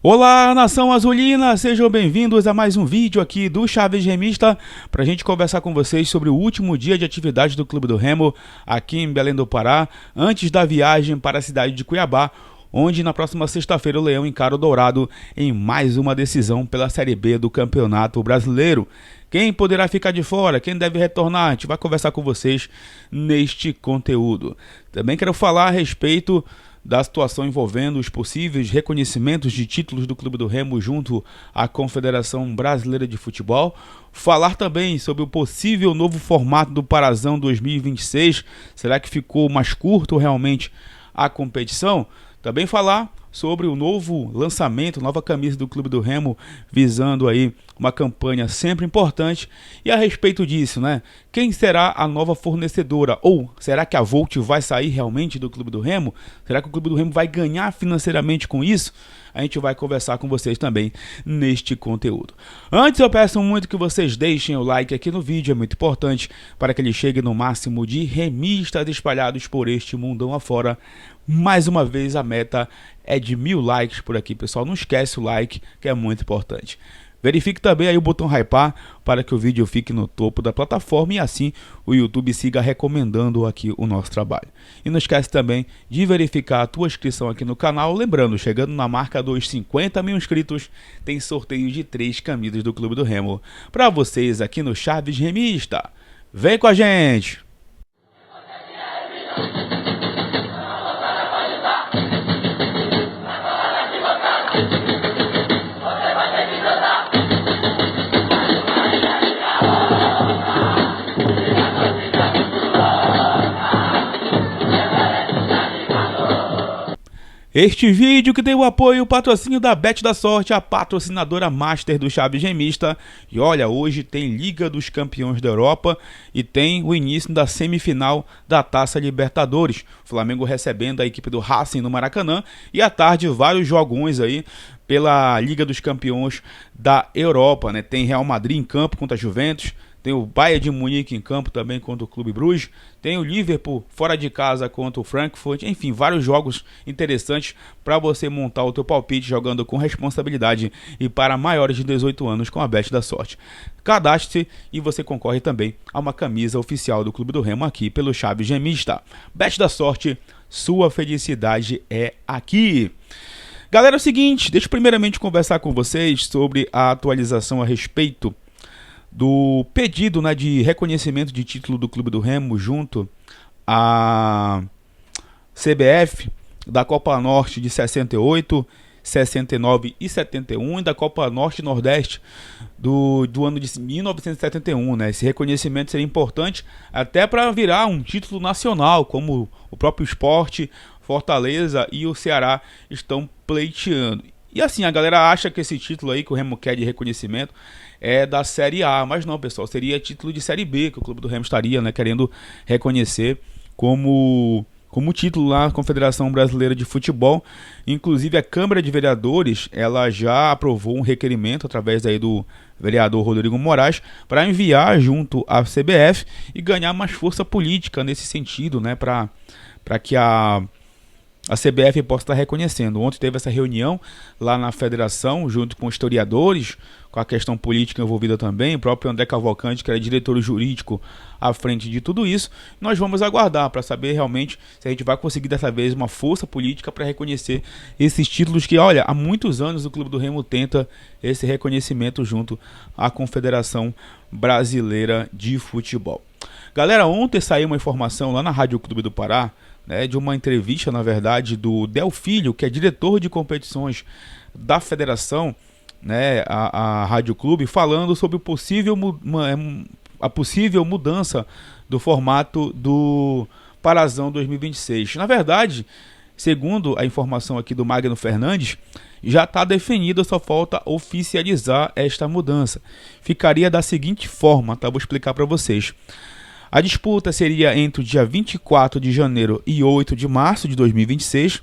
Olá, nação azulina, sejam bem-vindos a mais um vídeo aqui do Chaves Remista para a gente conversar com vocês sobre o último dia de atividade do Clube do Remo aqui em Belém do Pará, antes da viagem para a cidade de Cuiabá, onde na próxima sexta-feira o Leão encara o Dourado em mais uma decisão pela Série B do Campeonato Brasileiro. Quem poderá ficar de fora, quem deve retornar, a gente vai conversar com vocês neste conteúdo. Também quero falar a respeito da situação envolvendo os possíveis reconhecimentos de títulos do Clube do Remo junto à Confederação Brasileira de Futebol. Falar também sobre o possível novo formato do Parazão 2026. Será que ficou mais curto realmente a competição? Também falar sobre o novo lançamento, nova camisa do Clube do Remo, visando aí uma campanha sempre importante. E a respeito disso, né? Quem será a nova fornecedora? Ou será que a Volt vai sair realmente do Clube do Remo? Será que o Clube do Remo vai ganhar financeiramente com isso? A gente vai conversar com vocês também neste conteúdo. Antes eu peço muito que vocês deixem o like aqui no vídeo, é muito importante para que ele chegue no máximo de remistas espalhados por este mundão afora. Mais uma vez a meta é de 1000 likes por aqui, pessoal. Não esquece o like, que é muito importante. Verifique também aí o botão hypar para que o vídeo fique no topo da plataforma e assim o YouTube siga recomendando aqui o nosso trabalho. E não esquece também de verificar a tua inscrição aqui no canal. Lembrando, chegando na marca dos 50 mil inscritos, tem sorteio de 3 camisas do Clube do Remo para vocês aqui no Chaves Remista. Vem com a gente! Este vídeo que tem o apoio e o patrocínio da Bet da Sorte, a patrocinadora master do Chaves Remista. E olha, hoje tem Liga dos Campeões da Europa e tem o início da semifinal da Taça Libertadores. O Flamengo recebendo a equipe do Racing no Maracanã e à tarde vários jogões aí pela Liga dos Campeões da Europa, né? Tem Real Madrid em campo contra a Juventus. Tem o Bayern de Munique em campo também contra o Clube Bruges. Tem o Liverpool fora de casa contra o Frankfurt. Enfim, vários jogos interessantes para você montar o teu palpite jogando com responsabilidade e para maiores de 18 anos com a Bet da Sorte. Cadastre-se e você concorre também a uma camisa oficial do Clube do Remo aqui pelo Chaves Remista. Bet da Sorte, sua felicidade é aqui. Galera, é o seguinte, deixa eu primeiramente conversar com vocês sobre a atualização a respeito do pedido, né, de reconhecimento de título do Clube do Remo junto à CBF da Copa Norte de 68, 69 e 71 e da Copa Norte e Nordeste do ano de 1971, né? Esse reconhecimento seria importante até para virar um título nacional, como o próprio Sport, Fortaleza e o Ceará estão pleiteando. E assim, a galera acha que esse título aí que o Remo quer de reconhecimento é da Série A, mas não, pessoal, seria título de Série B que o Clube do Remo estaria, né, querendo reconhecer como título lá na Confederação Brasileira de Futebol. Inclusive a Câmara de Vereadores, ela já aprovou um requerimento através aí do vereador Rodrigo Moraes para enviar junto à CBF e ganhar mais força política nesse sentido, né, para que a CBF possa estar reconhecendo. Ontem teve essa reunião lá na federação, junto com historiadores, com a questão política envolvida também, o próprio André Cavalcante, que era diretor jurídico à frente de tudo isso. Nós vamos aguardar para saber realmente se a gente vai conseguir dessa vez uma força política para reconhecer esses títulos que, olha, há muitos anos o Clube do Remo tenta esse reconhecimento junto à Confederação Brasileira de Futebol. Galera, ontem saiu uma informação lá na Rádio Clube do Pará, né, de uma entrevista, na verdade, do Del Filho, que é diretor de competições da federação, né, a Rádio Clube, falando sobre a possível mudança do formato do Parazão 2026. Na verdade, segundo a informação aqui do Magno Fernandes, já está definido, só falta oficializar esta mudança. Ficaria da seguinte forma, tá? Vou explicar para vocês. A disputa seria entre o dia 24 de janeiro e 8 de março de 2026,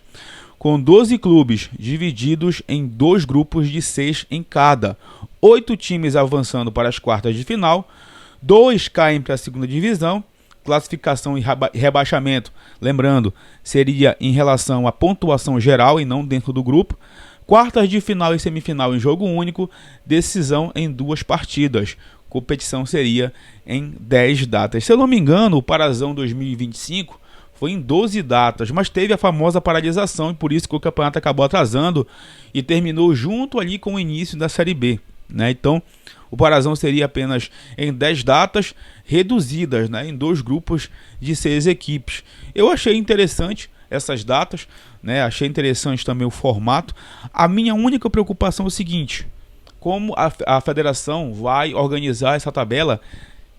com 12 clubes divididos em 2 grupos de 6 em cada. 8 times avançando para as quartas de final, 2 caem para a segunda divisão. Classificação e rebaixamento, lembrando, seria em relação à pontuação geral e não dentro do grupo. Quartas de final e semifinal em jogo único, decisão em 2 partidas. Competição seria em 10 datas. Se eu não me engano, o Parazão 2025 foi em 12 datas, mas teve a famosa paralisação e por isso que o campeonato acabou atrasando e terminou junto ali com o início da Série B, né? Então, o Parazão seria apenas em 10 datas reduzidas, né, em 2 grupos de 6 equipes. Eu achei interessante essas datas, né? Achei interessante também o formato. A minha única preocupação é o seguinte: como a federação vai organizar essa tabela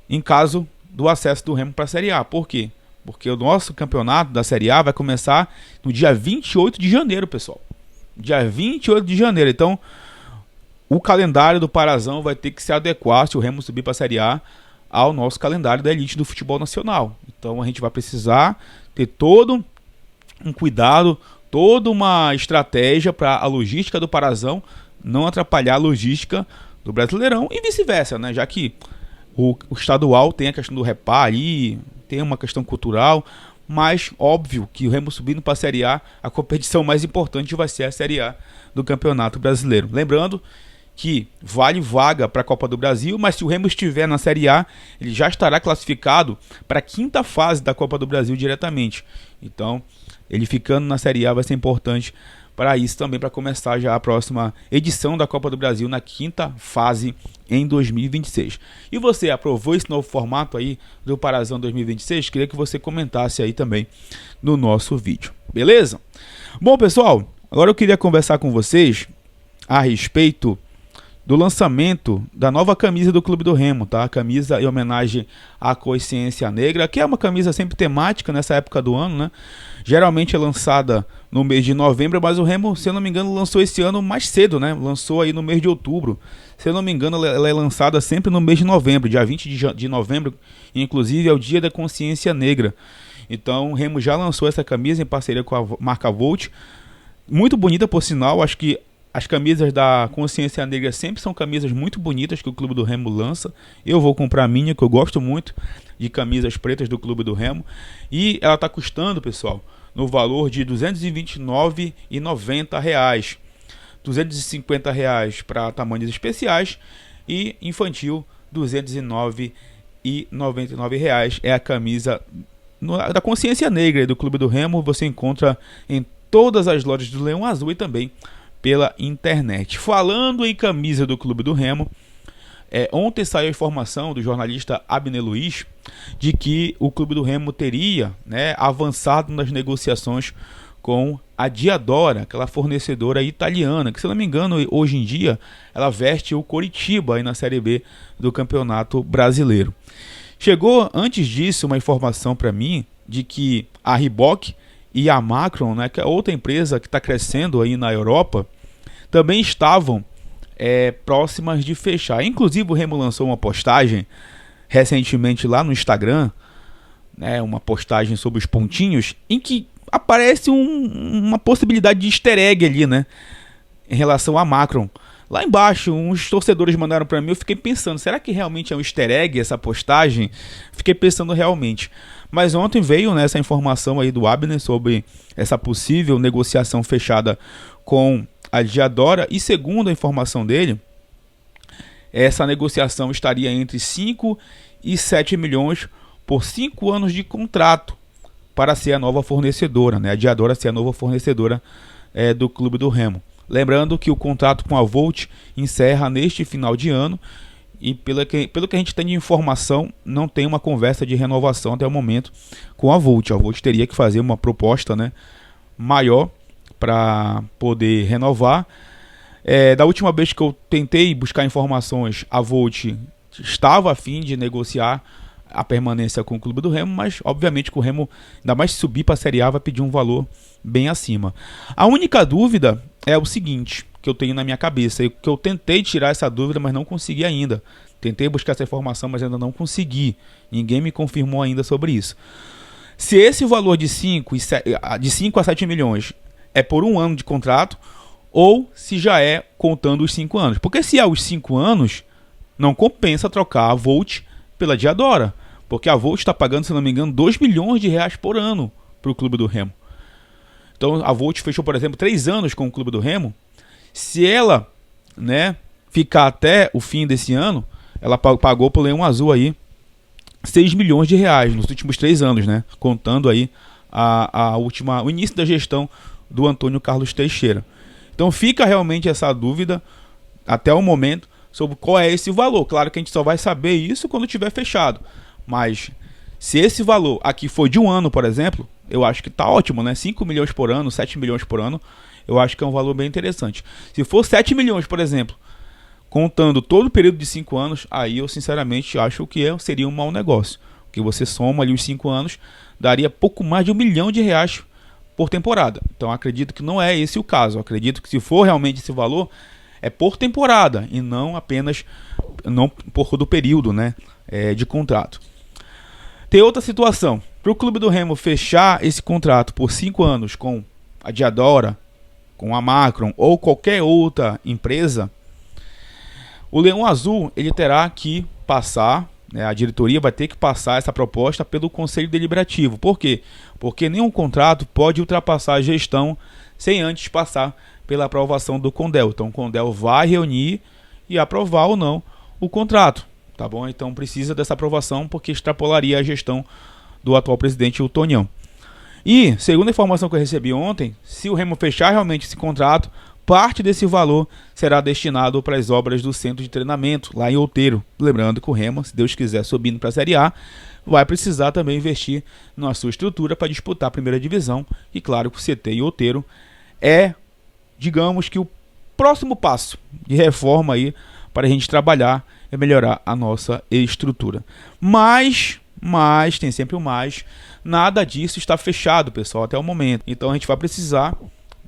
em caso do acesso do Remo para a Série A. Por quê? Porque o nosso campeonato da Série A vai começar no dia 28 de janeiro, pessoal. Dia 28 de janeiro. Então, o calendário do Parazão vai ter que se adequar, se o Remo subir para a Série A, ao nosso calendário da elite do futebol nacional. Então, a gente vai precisar ter todo um cuidado, toda uma estratégia para a logística do Parazão não atrapalhar a logística do Brasileirão e vice-versa, né? Já que o estadual tem a questão do repar ali, tem uma questão cultural, mas óbvio que o Remo subindo para a Série A, a competição mais importante vai ser a Série A do Campeonato Brasileiro. Lembrando que vale vaga para a Copa do Brasil, mas se o Remo estiver na Série A, ele já estará classificado para a 5ª fase da Copa do Brasil diretamente. Então, ele ficando na Série A vai ser importante para isso também, para começar já a próxima edição da Copa do Brasil na 5ª fase em 2026. E você aprovou esse novo formato aí do Parazão 2026? Queria que você comentasse aí também no nosso vídeo, beleza? Bom, pessoal, agora eu queria conversar com vocês a respeito do lançamento da nova camisa do Clube do Remo, tá? A camisa em homenagem à consciência negra, que é uma camisa sempre temática nessa época do ano, né? Geralmente é lançada no mês de novembro, mas o Remo, se eu não me engano, lançou esse ano mais cedo, né? Lançou aí no mês de outubro. Se eu não me engano, ela é lançada sempre no mês de novembro, dia 20 de novembro, inclusive é o dia da consciência negra. Então o Remo já lançou essa camisa em parceria com a marca Volt. Muito bonita, por sinal. Acho que as camisas da consciência negra sempre são camisas muito bonitas que o Clube do Remo lança. Eu vou comprar a minha, que eu gosto muito de camisas pretas do Clube do Remo. E ela está custando, pessoal, no valor de R$ 229,90. R$ 250 para tamanhos especiais e infantil R$ 209,99. É a camisa da consciência negra do Clube do Remo. Você encontra em todas as lojas do Leão Azul e também pela internet. Falando em camisa do Clube do Remo, ontem saiu a informação do jornalista Abner Luiz de que o Clube do Remo teria, né, avançado nas negociações com a Diadora, aquela fornecedora italiana, que, se não me engano, hoje em dia ela veste o Coritiba aí na Série B do Campeonato Brasileiro. Chegou antes disso uma informação para mim de que a Reebok e a Macron, né, que é outra empresa que está crescendo aí na Europa, também estavam próximas de fechar. Inclusive o Remo lançou uma postagem recentemente lá no Instagram, né, uma postagem sobre os pontinhos, em que aparece uma possibilidade de easter egg ali, né, em relação a Macron. Lá embaixo, uns torcedores mandaram para mim, eu fiquei pensando, será que realmente é um easter egg essa postagem? Fiquei pensando realmente. Mas ontem veio, né, essa informação aí do Abner sobre essa possível negociação fechada com a Diadora. E segundo a informação dele, essa negociação estaria entre 5 e 7 milhões por 5 anos de contrato para ser a nova fornecedora, né? A Diadora ser a nova fornecedora do Clube do Remo. Lembrando que o contrato com a Volt encerra neste final de ano e pelo que a gente tem de informação, não tem uma conversa de renovação até o momento com a Volt. A Volt teria que fazer uma proposta, né, maior para poder renovar. Da última vez que eu tentei buscar informações, a Volt estava a fim de negociar a permanência com o Clube do Remo, mas obviamente que o Remo, ainda mais se subir para a Série A, vai pedir um valor bem acima. A única dúvida é o seguinte, que eu tenho na minha cabeça, que eu tentei tirar essa dúvida, mas não consegui ainda. Tentei buscar essa informação, mas ainda não consegui. Ninguém me confirmou ainda sobre isso. Se esse valor de 5 a 7 milhões é por um ano de contrato, ou se já é contando os 5 anos. Porque se é os 5 anos, não compensa trocar a Volt pela Diadora, porque a Volt está pagando, se não me engano, 2 milhões de reais por ano para o Clube do Remo. Então a Volt fechou, por exemplo, 3 anos com o Clube do Remo Se ela, né, ficar até o fim desse ano, ela pagou pro Leão Azul aí 6 milhões de reais nos últimos 3 anos, né? Contando aí o início da gestão do Antônio Carlos Teixeira. Então fica realmente essa dúvida até o momento sobre qual é esse valor. Claro que a gente só vai saber isso quando tiver fechado. Mas se esse valor aqui for de um ano, por exemplo, eu acho que tá ótimo, né? 5 milhões por ano, 7 milhões por ano, eu acho que é um valor bem interessante. Se for 7 milhões, por exemplo, contando todo o período de 5 anos, aí eu sinceramente acho que seria um mau negócio. Porque você soma ali os 5 anos, daria pouco mais de R$1 milhão por temporada. Então acredito que não é esse o caso. Eu acredito que se for realmente esse valor, é por temporada e não apenas por todo o período, né, de contrato. Tem outra situação. Para o Clube do Remo fechar esse contrato por 5 anos com a Diadora, com a Macron ou qualquer outra empresa, o Leão Azul ele terá que passar, né, a diretoria vai ter que passar essa proposta pelo Conselho Deliberativo. Por quê? Porque nenhum contrato pode ultrapassar a gestão sem antes passar pela aprovação do Condel. Então o Condel vai reunir e aprovar ou não o contrato, tá bom? Então precisa dessa aprovação porque extrapolaria a gestão do atual presidente, o Tonhão. E, segundo a informação que eu recebi ontem, se o Remo fechar realmente esse contrato, parte desse valor será destinado para as obras do centro de treinamento lá em Outeiro. Lembrando que o Remo, se Deus quiser subindo para a Série A, vai precisar também investir na sua estrutura para disputar a primeira divisão. E claro que o CT em Outeiro é, digamos que o próximo passo de reforma aí para a gente trabalhar e melhorar a nossa estrutura. Mas tem sempre o mais. Nada disso está fechado, pessoal, até o momento. Então a gente vai precisar,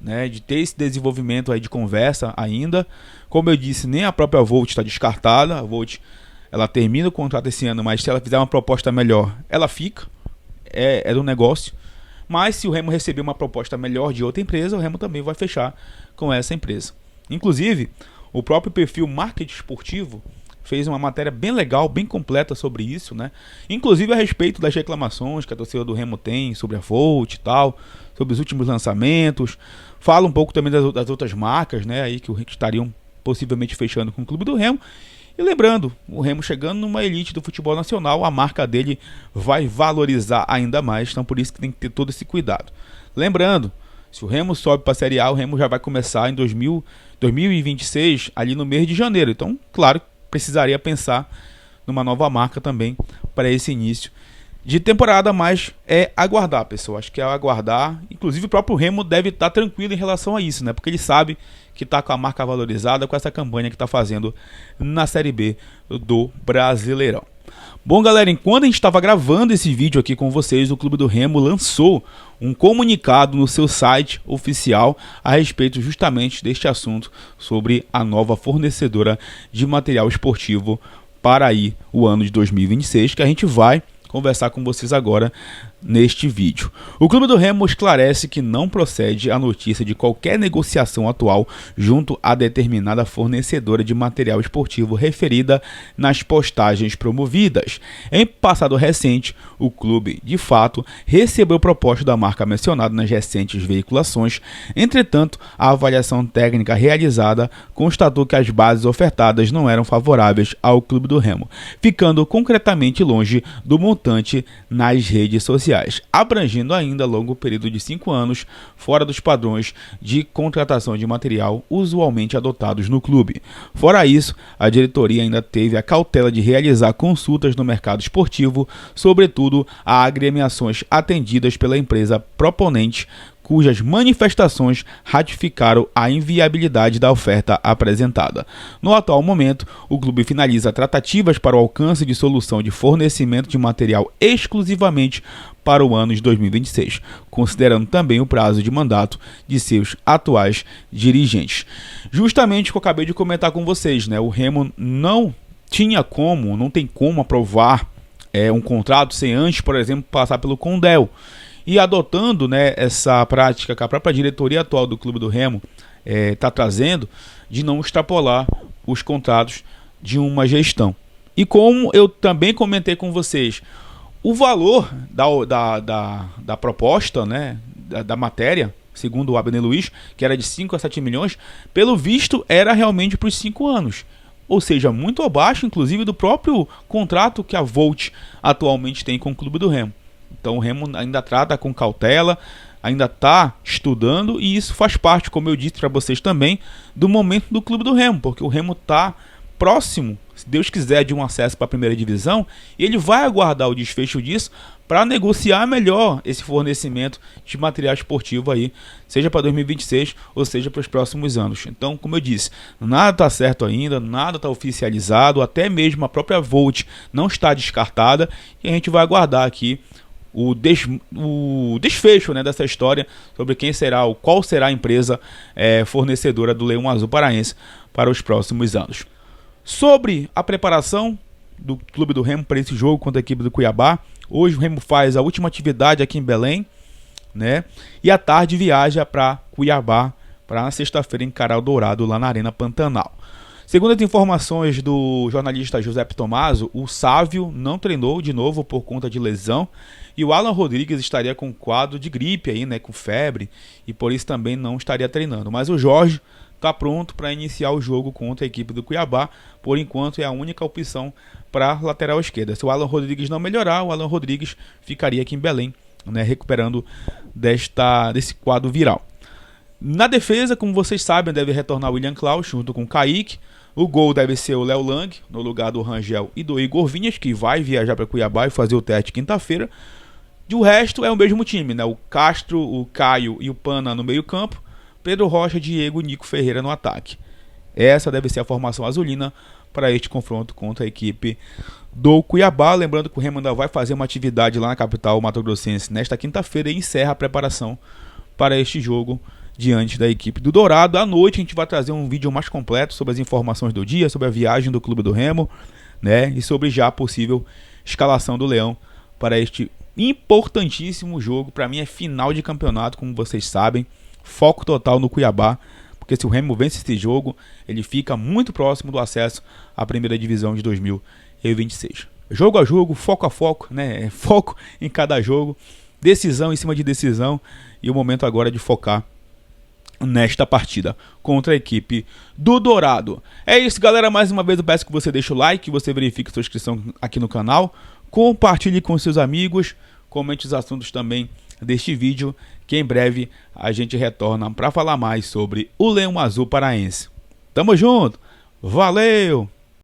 né, de ter esse desenvolvimento aí de conversa ainda. Como eu disse, nem a própria Volt está descartada. A Volt, ela termina o contrato esse ano, mas se ela fizer uma proposta melhor, ela fica. É do negócio. Mas se o Remo receber uma proposta melhor de outra empresa, o Remo também vai fechar com essa empresa. Inclusive, o próprio perfil Marketing Esportivo fez uma matéria bem legal, bem completa sobre isso, né? Inclusive a respeito das reclamações que a torcida do Remo tem sobre a Volt e tal, sobre os últimos lançamentos. Fala um pouco também das outras marcas, né, aí que estariam possivelmente fechando com o Clube do Remo. E lembrando, o Remo chegando numa elite do futebol nacional, a marca dele vai valorizar ainda mais, então por isso que tem que ter todo esse cuidado. Lembrando, se o Remo sobe para a Série A, o Remo já vai começar em 2026, ali no mês de janeiro. Então, claro, precisaria pensar numa nova marca também para esse início de temporada, mas é aguardar, pessoal. Acho que é aguardar. Inclusive o próprio Remo deve estar tranquilo em relação a isso, né? Porque ele sabe que está com a marca valorizada com essa campanha que está fazendo na Série B do Brasileirão. Bom, galera, enquanto a gente estava gravando esse vídeo aqui com vocês, o Clube do Remo lançou um comunicado no seu site oficial a respeito justamente deste assunto sobre a nova fornecedora de material esportivo para aí o ano de 2026, que a gente vai conversar com vocês agora neste vídeo. O Clube do Remo esclarece que não procede a notícia de qualquer negociação atual junto a determinada fornecedora de material esportivo referida nas postagens promovidas. Em passado recente, o clube, de fato, recebeu proposta da marca mencionada nas recentes veiculações. Entretanto, a avaliação técnica realizada constatou que as bases ofertadas não eram favoráveis ao Clube do Remo, ficando concretamente longe do montante nas redes sociais, abrangendo ainda longo período de 5 anos, fora dos padrões de contratação de material usualmente adotados no clube. Fora isso, a diretoria ainda teve a cautela de realizar consultas no mercado esportivo, sobretudo a agremiações atendidas pela empresa proponente, cujas manifestações ratificaram a inviabilidade da oferta apresentada. No atual momento, o clube finaliza tratativas para o alcance de solução de fornecimento de material exclusivamente para o ano de 2026, considerando também o prazo de mandato de seus atuais dirigentes. Justamente o que eu acabei de comentar com vocês, né? O Remo não tem como aprovar um contrato sem antes, por exemplo, passar pelo Condel. E adotando, né, essa prática que a própria diretoria atual do Clube do Remo está trazendo, de não extrapolar os contratos de uma gestão. E como eu também comentei com vocês, o valor da proposta, né, da matéria, segundo o Abner Luiz, que era de 5 a 7 milhões, pelo visto era realmente para os 5 anos. Ou seja, muito abaixo, inclusive, do próprio contrato que a Volt atualmente tem com o Clube do Remo. Então o Remo ainda trata com cautela, ainda está estudando, e isso faz parte, como eu disse para vocês também, do momento do Clube do Remo, porque o Remo está próximo, se Deus quiser, de um acesso para a primeira divisão, e ele vai aguardar o desfecho disso para negociar melhor esse fornecimento de material esportivo aí, seja para 2026 ou seja para os próximos anos. Então, como eu disse, nada está certo ainda, nada está oficializado, até mesmo a própria Volt não está descartada, e a gente vai aguardar aqui o desfecho, né, dessa história sobre qual será a empresa fornecedora do Leão Azul Paraense para os próximos anos. Sobre a preparação do Clube do Remo para esse jogo contra a equipe do Cuiabá, hoje o Remo faz a última atividade aqui em Belém, né? E à tarde viaja para Cuiabá para na sexta-feira encarar o Dourado lá na Arena Pantanal. Segundo as informações do jornalista Giuseppe Tommaso, o Sávio não treinou de novo por conta de lesão e o Alan Rodrigues estaria com quadro de gripe aí, né, com febre, e por isso também não estaria treinando. Mas o Jorge está pronto para iniciar o jogo contra a equipe do Cuiabá. Por enquanto é a única opção para a lateral esquerda. Se o Alan Rodrigues não melhorar, o Alan Rodrigues ficaria aqui em Belém, né, recuperando desse quadro viral. Na defesa, como vocês sabem, deve retornar o William Klaus junto com o Kaique. O gol deve ser o Léo Lang, no lugar do Rangel e do Igor Vinhas, que vai viajar para Cuiabá e fazer o teste quinta-feira. E o resto é o mesmo time, né? O Castro, o Caio e o Pana no meio campo. Pedro Rocha, Diego e Nico Ferreira no ataque. Essa deve ser a formação azulina para este confronto contra a equipe do Cuiabá. Lembrando que o Remo ainda vai fazer uma atividade lá na capital mato-grossense nesta quinta-feira e encerra a preparação para este jogo diante da equipe do Dourado. À noite a gente vai trazer um vídeo mais completo sobre as informações do dia, sobre a viagem do Clube do Remo, né, e sobre já a possível escalação do Leão para este importantíssimo jogo. Para mim é final de campeonato, como vocês sabem. Foco total no Cuiabá, porque se o Remo vence esse jogo, ele fica muito próximo do acesso à primeira divisão de 2026. Jogo a jogo, foco a foco, né? Foco em cada jogo, decisão em cima de decisão, e o momento agora é de focar nesta partida contra a equipe do Dourado. É isso, galera. Mais uma vez eu peço que você deixe o like, que você verifique sua inscrição aqui no canal, compartilhe com seus amigos, comente os assuntos também deste vídeo, que em breve a gente retorna para falar mais sobre o Leão Azul Paraense. Tamo junto, valeu!